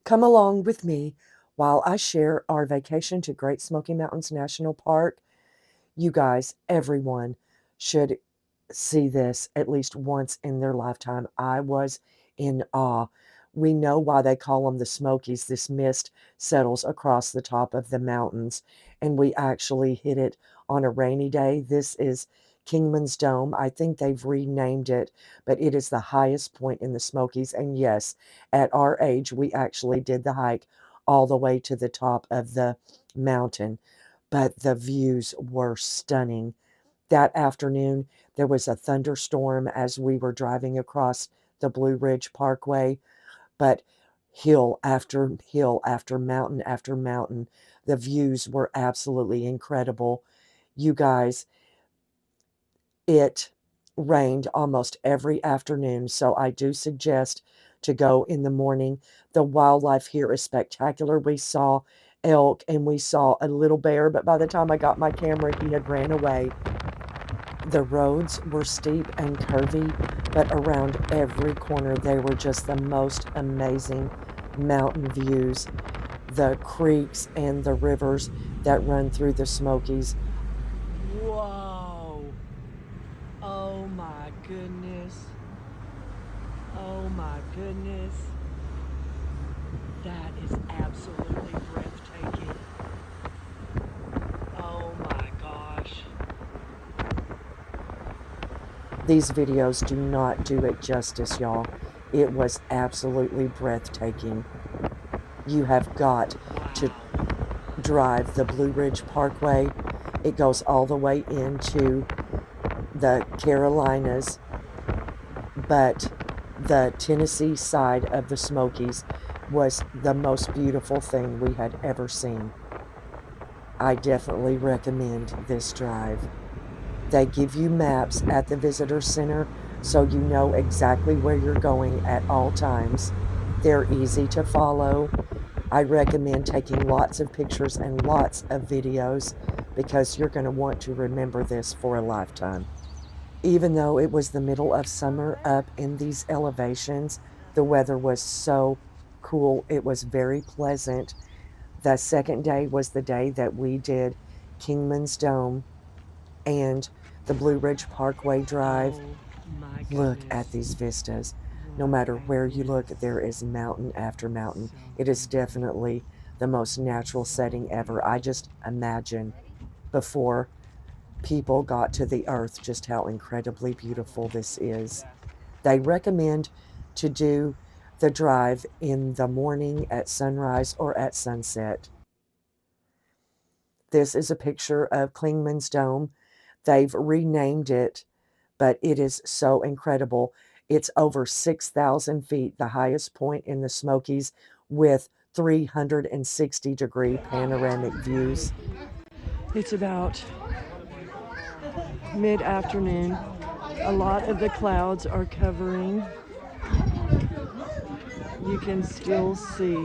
Come along with me while I share our vacation to Great Smoky Mountains National Park. You guys, everyone should see this at least once in their lifetime. I was in awe. We know why they call them the Smokies. This mist settles across the top of the mountains, and we actually hit it on a rainy day. This is Kingman's Dome. I think they've renamed it, but it is the highest point in the Smokies. And yes, at our age, we actually did the hike all the way to the top of the mountain, but the views were stunning. That afternoon, there was a thunderstorm as we were driving across the Blue Ridge Parkway, but hill after mountain, the views were absolutely incredible. You guys, it rained almost every afternoon, so I do suggest to go in the morning. The wildlife here is spectacular. We saw elk and we saw a little bear, but by the time I got my camera, he had ran away. The roads were steep and curvy, but around every corner, they were just the most amazing mountain views. The creeks and the rivers that run through the Smokies. Whoa. Oh my goodness. Oh my goodness. That is absolutely breathtaking. Oh my gosh. These videos do not do it justice, y'all. It was absolutely breathtaking. You have got to drive the Blue Ridge Parkway. It goes all the way into the Carolinas, but the Tennessee side of the Smokies was the most beautiful thing we had ever seen. I definitely recommend this drive. They give you maps at the visitor center so you know exactly where you're going at all times. They're easy to follow. I recommend taking lots of pictures and lots of videos because you're going to want to remember this for a lifetime. Even though it was the middle of summer up in these elevations, the weather was so cool. It was very pleasant. The second day was the day that we did Kingman's Dome and the Blue Ridge Parkway Drive. Oh my Look goodness. at these vistas. No matter where you look, there is mountain after mountain. It is definitely the most natural setting ever. I just imagine before people got to the earth just how incredibly beautiful this is. They recommend to do the drive in the morning at sunrise or at sunset. This is a picture of Clingman's Dome. They've renamed it, but it is so incredible. It's over 6,000 feet, the highest point in the Smokies, with 360-degree panoramic views. It's about mid-afternoon. A lot of the clouds are covering. You can still see.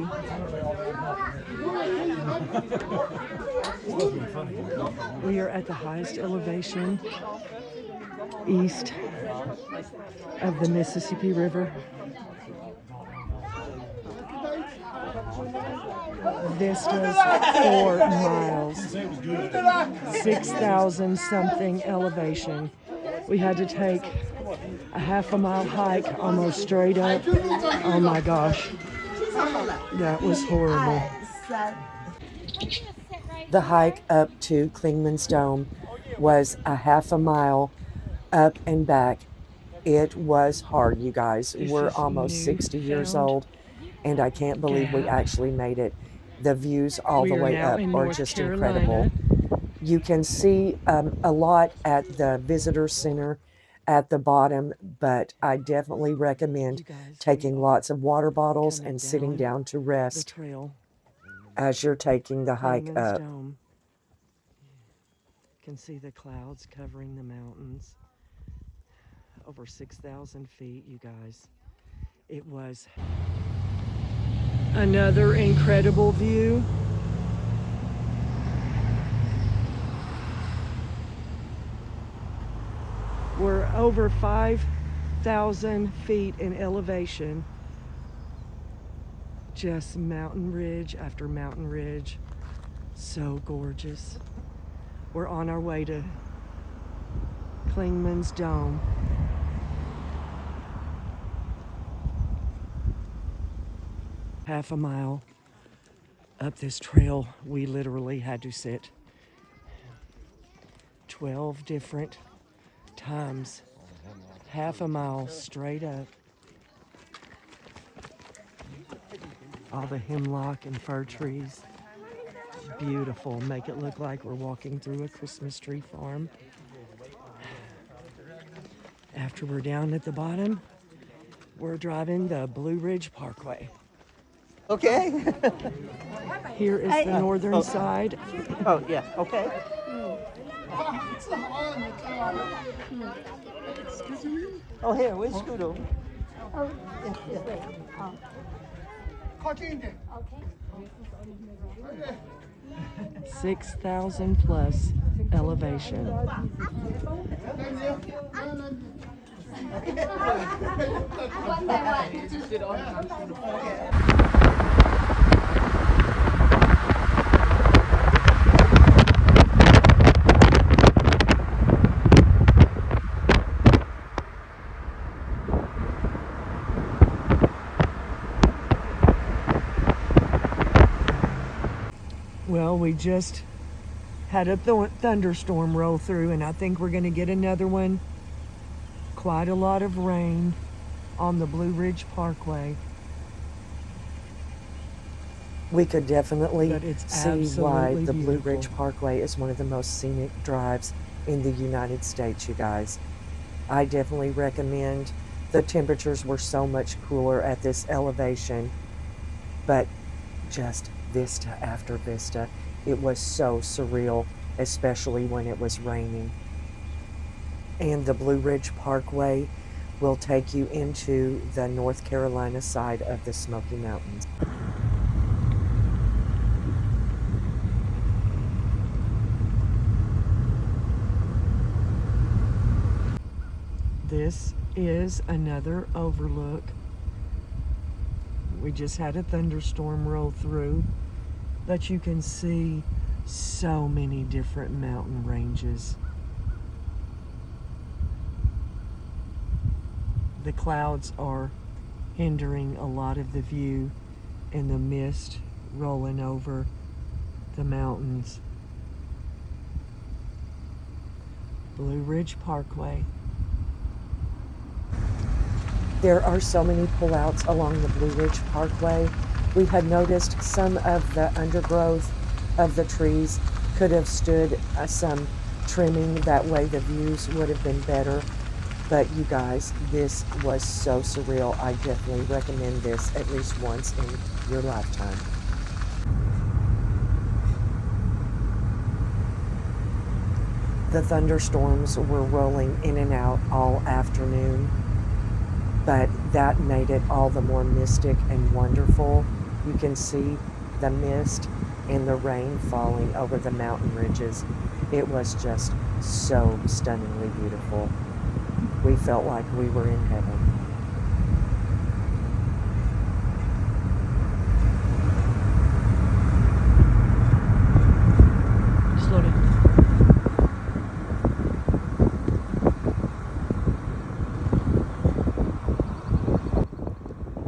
We are at the highest elevation east of the Mississippi River. Vistas 4 miles, 6,000 something elevation. We had to take a half a mile hike almost straight up. Oh my gosh, that was horrible. The hike up to Clingman's Dome was a half a mile up and back. It was hard, you guys. We're almost 60 years old, and I can't believe we actually made it. The views all the way up are just incredible. You can see a lot at the visitor center at the bottom, but I definitely recommend taking lots of water bottles and sitting down to rest as you're taking the hike up. You can see the clouds covering the mountains. Over 6,000 feet, you guys. It was another incredible view. We're over 5,000 feet in elevation. Just mountain ridge after mountain ridge. So gorgeous. We're on our way to Clingman's Dome. Half a mile up this trail, we literally had to sit 12 different times. Half a mile straight up. All the hemlock and fir trees. Beautiful. Make it look like we're walking through a Christmas tree farm. After we're down at the bottom, we're driving the Blue Ridge Parkway. Okay. Here is the northern side. Oh, yeah. Okay. Oh, here, we'll scoot over. Oh, Yeah. 靠近一点。 6,000 plus elevation. Well, we just had a thunderstorm roll through, and I think we're going to get another one. Quite a lot of rain on the Blue Ridge Parkway. We could definitely But it's see why absolutely the Blue beautiful. Ridge Parkway is one of the most scenic drives in the United States, you guys. I definitely recommend. The temperatures were so much cooler at this elevation, but just vista after vista, it was so surreal, especially when it was raining. And the Blue Ridge Parkway will take you into the North Carolina side of the Smoky Mountains. This is another overlook. We just had a thunderstorm roll through, but you can see so many different mountain ranges. The clouds are hindering a lot of the view, and the mist rolling over the mountains. Blue Ridge Parkway. There are so many pullouts along the Blue Ridge Parkway. We had noticed some of the undergrowth of the trees could have stood some trimming. That way the views would have been better. But you guys, this was so surreal. I definitely recommend this at least once in your lifetime. The thunderstorms were rolling in and out all afternoon, but that made it all the more mystic and wonderful. You can see the mist and the rain falling over the mountain ridges. It was just so stunningly beautiful. We felt like we were in heaven. Slow down.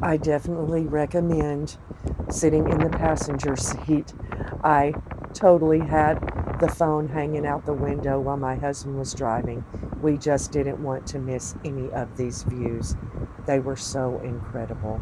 I definitely recommend sitting in the passenger seat. I totally had the phone hanging out the window while my husband was driving. We just didn't want to miss any of these views. They were so incredible.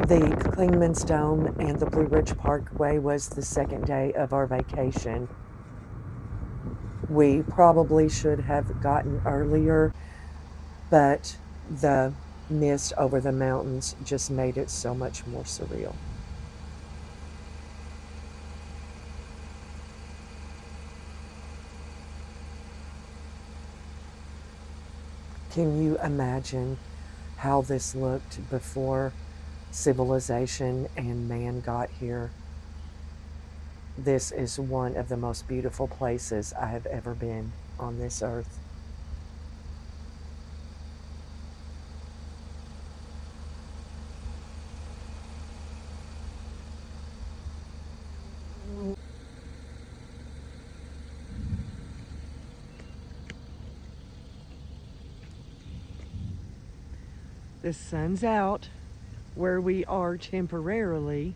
The Clingmans Dome and the Blue Ridge Parkway was the second day of our vacation. We probably should have gotten earlier, but the mist over the mountains just made it so much more surreal. Can you imagine how this looked before civilization and man got here? This is one of the most beautiful places I have ever been on this earth. The sun's out where we are temporarily.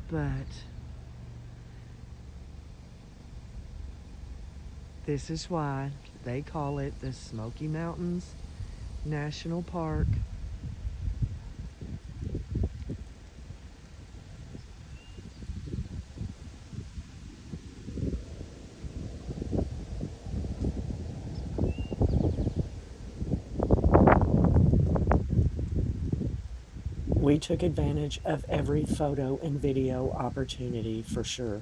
But this is why they call it the Smoky Mountains National Park. We took advantage of every photo and video opportunity for sure.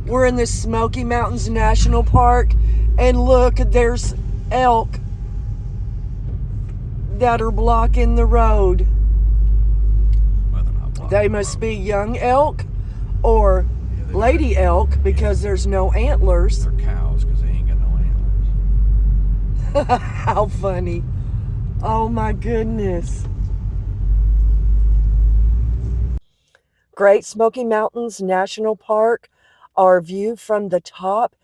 We're in the Smoky Mountains National Park, and look, there's elk that are blocking the road. They must be young elk or lady elk because there's no antlers. They're cows because they ain't got no antlers. How funny. Oh my goodness. Great Smoky Mountains National Park, our view from the top,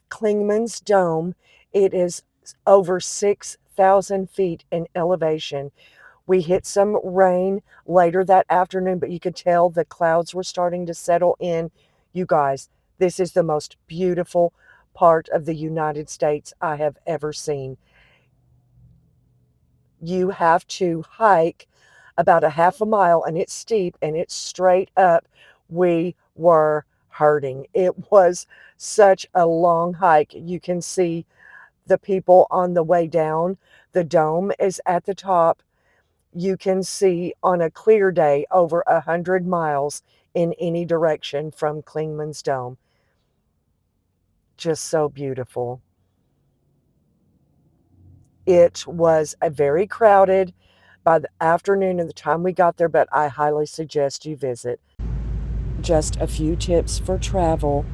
Clingmans Dome. It is over 6,000 feet in elevation. We hit some rain later that afternoon, but you could tell the clouds were starting to settle in. You guys, this is the most beautiful part of the United States I have ever seen. You have to hike about a half a mile, and it's steep and it's straight up. We were hurting. It was such a long hike. You can see the people on the way down. The dome is at the top. You can see on a clear day over 100 miles in any direction from Clingman's Dome. Just so beautiful. It was a very crowded by the afternoon and the time we got there, but I highly suggest you visit. Just a few tips for travel.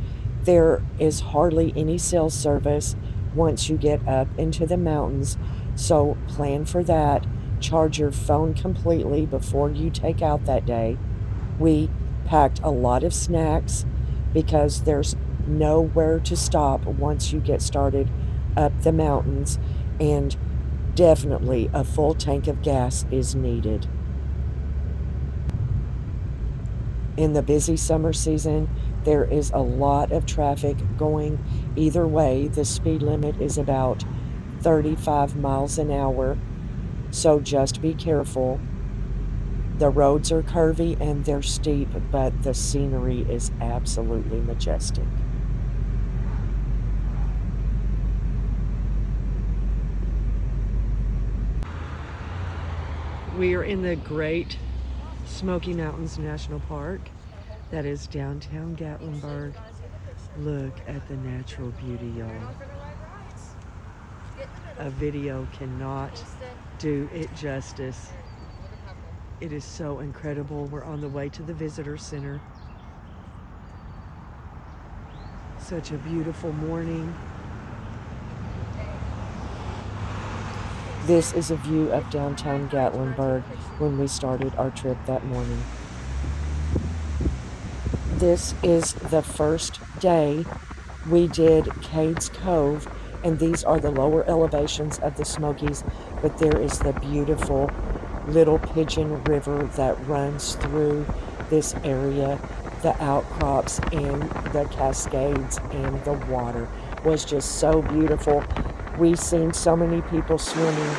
There is hardly any cell service once you get up into the mountains, so plan for that. Charge your phone completely before you take out that day. We packed a lot of snacks because there's nowhere to stop once you get started up the mountains, and definitely a full tank of gas is needed. In the busy summer season, there is a lot of traffic going either way. The speed limit is about 35 miles an hour, so just be careful. The roads are curvy and they're steep, but the scenery is absolutely majestic. We are in the Great Smoky Mountains National Park. That is downtown Gatlinburg. Look at the natural beauty, y'all. A video cannot do it justice. It is so incredible. We're on the way to the visitor center. Such a beautiful morning. This is a view of downtown Gatlinburg when we started our trip that morning. This is the first day we did Cades Cove, and these are the lower elevations of the Smokies, but there is the beautiful Little Pigeon River that runs through this area. The outcrops and the cascades and the water was just so beautiful. We've seen so many people swimming.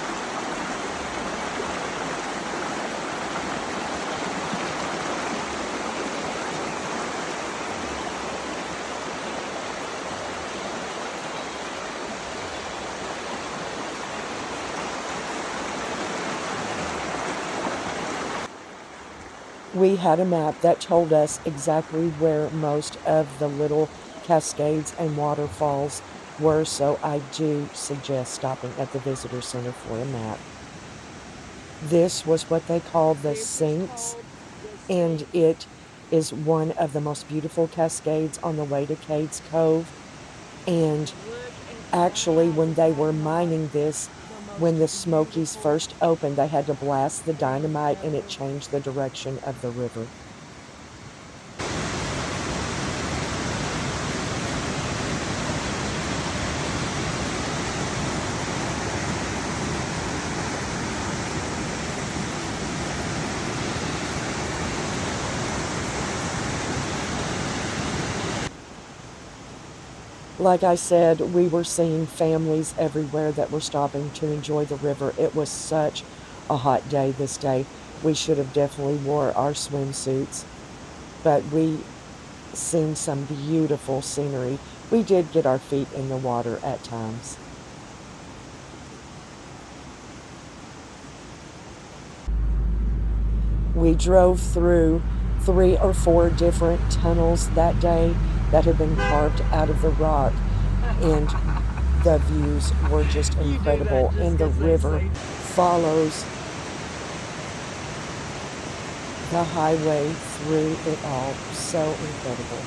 We had a map that told us exactly where most of the little cascades and waterfalls were, so I do suggest stopping at the visitor center for a map. This was what they call the Sinks, and it is one of the most beautiful cascades on the way to Cades Cove. And actually, when they were mining this, when the Smokies first opened, they had to blast the dynamite and it changed the direction of the river. Like I said, we were seeing families everywhere that were stopping to enjoy the river. It was such a hot day this day. We should have definitely wore our swimsuits, but we seen some beautiful scenery. We did get our feet in the water at times. We drove through 3 or 4 different tunnels that day that had been carved out of the rock, and the views were just incredible. And the river follows the highway through it all. So incredible.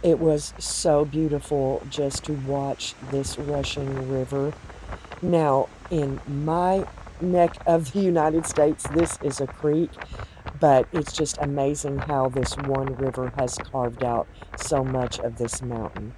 It was so beautiful just to watch this rushing river. Now, in my neck of the United States, this is a creek, but it's just amazing how this one river has carved out so much of this mountain.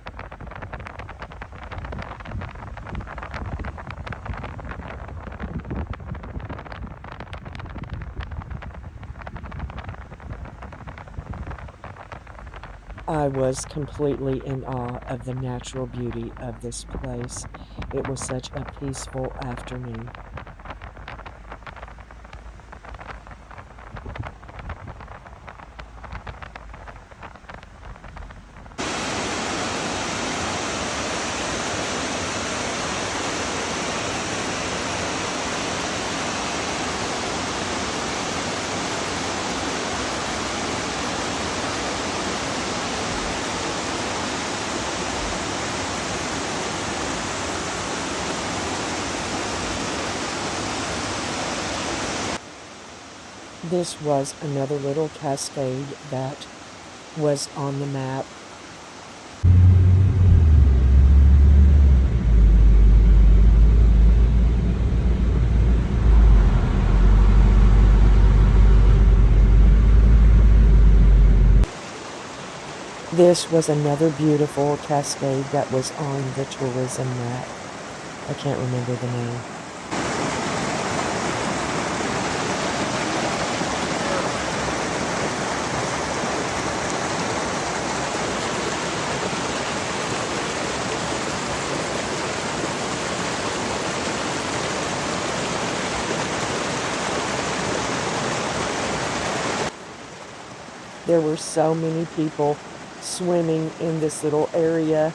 I was completely in awe of the natural beauty of this place. It was such a peaceful afternoon. This was another little cascade that was on the map. This was another beautiful cascade that was on the tourism map. I can't remember the name. There were so many people swimming in this little area.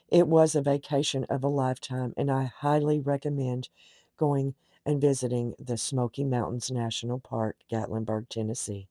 It was a vacation of a lifetime, and I highly recommend going and visiting the Smoky Mountains National Park, Gatlinburg, Tennessee.